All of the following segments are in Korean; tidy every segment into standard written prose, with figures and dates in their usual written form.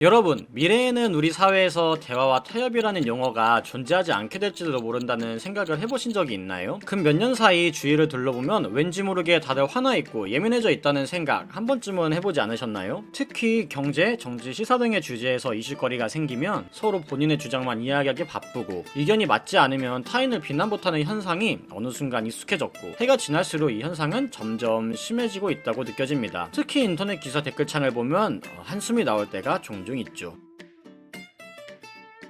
여러분, 미래에는 우리 사회에서 대화와 타협이라는 용어가 존재하지 않게 될지도 모른다는 생각을 해보신 적이 있나요? 근 몇 년 사이 주위를 둘러보면 왠지 모르게 다들 화나있고 예민해져 있다는 생각 한 번쯤은 해보지 않으셨나요? 특히 경제, 정치, 시사 등의 주제에서 이슈거리가 생기면 서로 본인의 주장만 이야기하기 바쁘고 의견이 맞지 않으면 타인을 비난부터하는 현상이 어느 순간 익숙해졌고 해가 지날수록 이 현상은 점점 심해지고 있다고 느껴집니다. 특히 인터넷 기사 댓글창을 보면 한숨이 나올 때가 종종 있죠.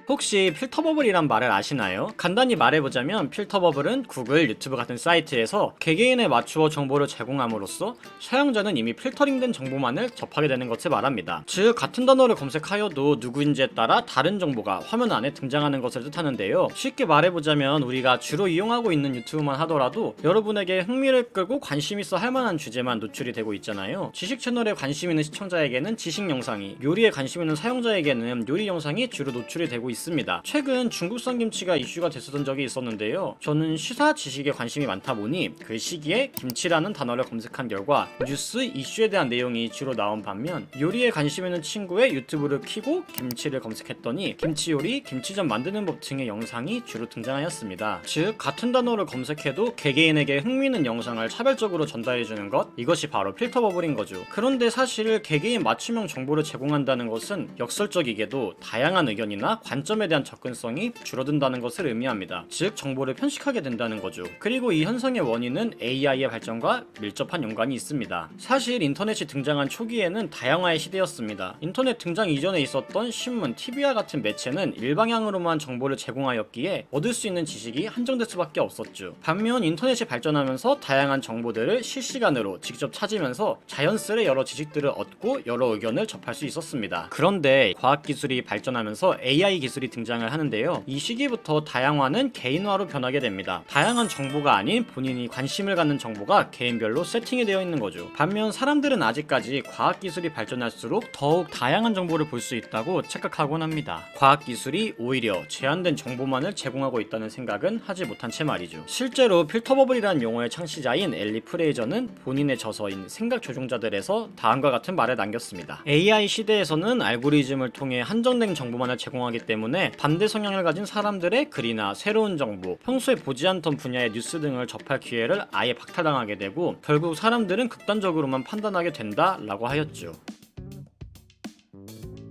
혹시 필터버블이란 말을 아시나요? 간단히 말해보자면 필터버블은 구글, 유튜브 같은 사이트에서 개개인에 맞추어 정보를 제공함으로써 사용자는 이미 필터링된 정보만을 접하게 되는 것을 말합니다. 즉 같은 단어를 검색하여도 누구인지에 따라 다른 정보가 화면 안에 등장하는 것을 뜻하는데요. 쉽게 말해보자면 우리가 주로 이용하고 있는 유튜브만 하더라도 여러분에게 흥미를 끌고 관심 있어 할 만한 주제만 노출이 되고 있잖아요. 지식 채널에 관심 있는 시청자에게는 지식 영상이, 요리에 관심 있는 사용자에게는 요리 영상이 주로 노출이 되고 있습니다. 최근 중국산 김치가 이슈가 됐었던 적이 있었는데요. 저는 시사 지식에 관심이 많다 보니 그 시기에 김치라는 단어를 검색한 결과 뉴스 이슈에 대한 내용이 주로 나온 반면 요리에 관심 있는 친구의 유튜브를 켜고 김치를 검색했더니 김치 요리, 김치전 만드는 법 등의 영상이 주로 등장하였습니다. 즉 같은 단어를 검색해도 개개인에게 흥미있는 영상을 차별적으로 전달해주는 것, 이것이 바로 필터 버블인 거죠. 그런데 사실 개개인 맞춤형 정보를 제공한다는 것은 역설적이게도 다양한 의견이나 관점에 대한 접근성이 줄어든다는 것을 의미합니다. 즉 정보를 편식하게 된다는 거죠. 그리고 이 현상의 원인은 AI의 발전과 밀접한 연관이 있습니다. 사실 인터넷이 등장한 초기에는 다양화의 시대였습니다. 인터넷 등장 이전에 있었던 신문, TV와 같은 매체는 일방향으로만 정보를 제공하였기에 얻을 수 있는 지식이 한정될 수밖에 없었죠. 반면 인터넷이 발전하면서 다양한 정보들을 실시간으로 직접 찾으면서 자연스레 여러 지식들을 얻고 여러 의견을 접할 수 있었습니다. 그런데 과학기술이 발전하면서 AI 기술이 등장을 하는데요. 이 시기부터 다양화는 개인화로 변하게 됩니다. 다양한 정보가 아닌 본인이 관심을 갖는 정보가 개인별로 세팅이 되어 있는 거죠. 반면 사람들은 아직까지 과학기술이 발전할수록 더욱 다양한 정보를 볼 수 있다고 착각하곤 합니다. 과학기술이 오히려 제한된 정보만을 제공하고 있다는 생각은 하지 못한 채 말이죠. 실제로 필터버블이라는 용어의 창시자인 엘리 프레이저는 본인의 저서인 생각조종자들에서 다음과 같은 말을 남겼습니다. AI 시대에서는 알고리즘을 통해 한정된 정보만을 제공하기 때문에 반대 성향을 가진 사람들의 글이나 새로운 정보, 평소에 보지 않던 분야의 뉴스 등을 접할 기회를 아예 박탈당하게 되고 결국 사람들은 극단적으로만 판단하게 된다라고 하였죠.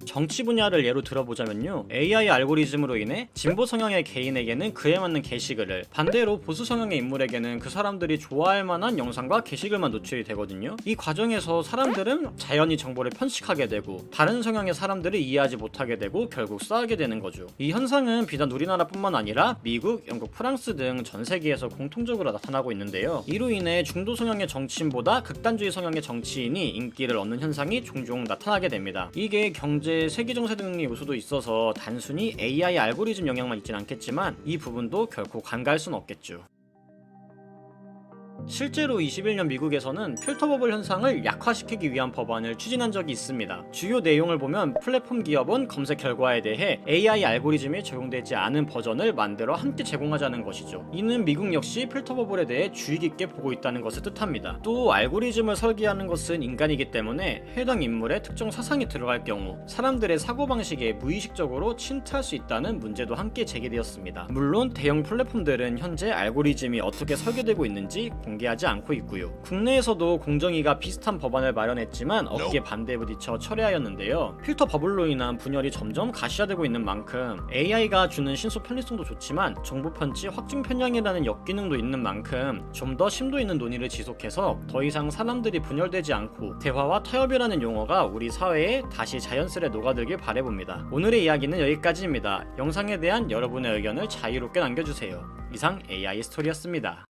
정치 분야를 예로 들어보자면요. AI 알고리즘으로 인해 진보 성향의 개인에게는 그에 맞는 게시글을, 반대로 보수 성향의 인물에게는 그 사람들이 좋아할 만한 영상과 게시글만 노출이 되거든요. 이 과정에서 사람들은 자연히 정보를 편식하게 되고 다른 성향의 사람들을 이해하지 못하게 되고 결국 싸우게 되는 거죠. 이 현상은 비단 우리나라뿐만 아니라 미국, 영국, 프랑스 등 전 세계에서 공통적으로 나타나고 있는데요. 이로 인해 중도 성향의 정치인보다 극단주의 성향의 정치인이 인기를 얻는 현상이 종종 나타나게 됩니다. 이게 경제, 세계 정세 등의 요소도 있어서 단순히 AI 알고리즘 영향만 있진 않겠지만 이 부분도 결코 간과할 순 없겠죠. 실제로 21년 미국에서는 필터버블 현상을 약화시키기 위한 법안을 추진한 적이 있습니다. 주요 내용을 보면 플랫폼 기업은 검색 결과에 대해 AI 알고리즘이 적용되지 않은 버전을 만들어 함께 제공하자는 것이죠. 이는 미국 역시 필터버블에 대해 주의 깊게 보고 있다는 것을 뜻합니다. 또 알고리즘을 설계하는 것은 인간이기 때문에 해당 인물의 특정 사상이 들어갈 경우 사람들의 사고방식에 무의식적으로 침투할 수 있다는 문제도 함께 제기되었습니다. 물론 대형 플랫폼들은 현재 알고리즘이 어떻게 설계되고 있는지 공개하지 않고 있고요. 국내에서도 공정위가 비슷한 법안을 마련했지만 업계 반대에 부딪혀 철회하였는데요. 필터 버블로 인한 분열이 점점 가시화되고 있는 만큼 AI가 주는 신속 편리성도 좋지만 정보 편집, 확증 편향이라는 역기능도 있는 만큼 좀 더 심도 있는 논의를 지속해서 더 이상 사람들이 분열되지 않고 대화와 타협이라는 용어가 우리 사회에 다시 자연스레 녹아들길 바라봅니다. 오늘의 이야기는 여기까지입니다. 영상에 대한 여러분의 의견을 자유롭게 남겨주세요. 이상 AI 스토리였습니다.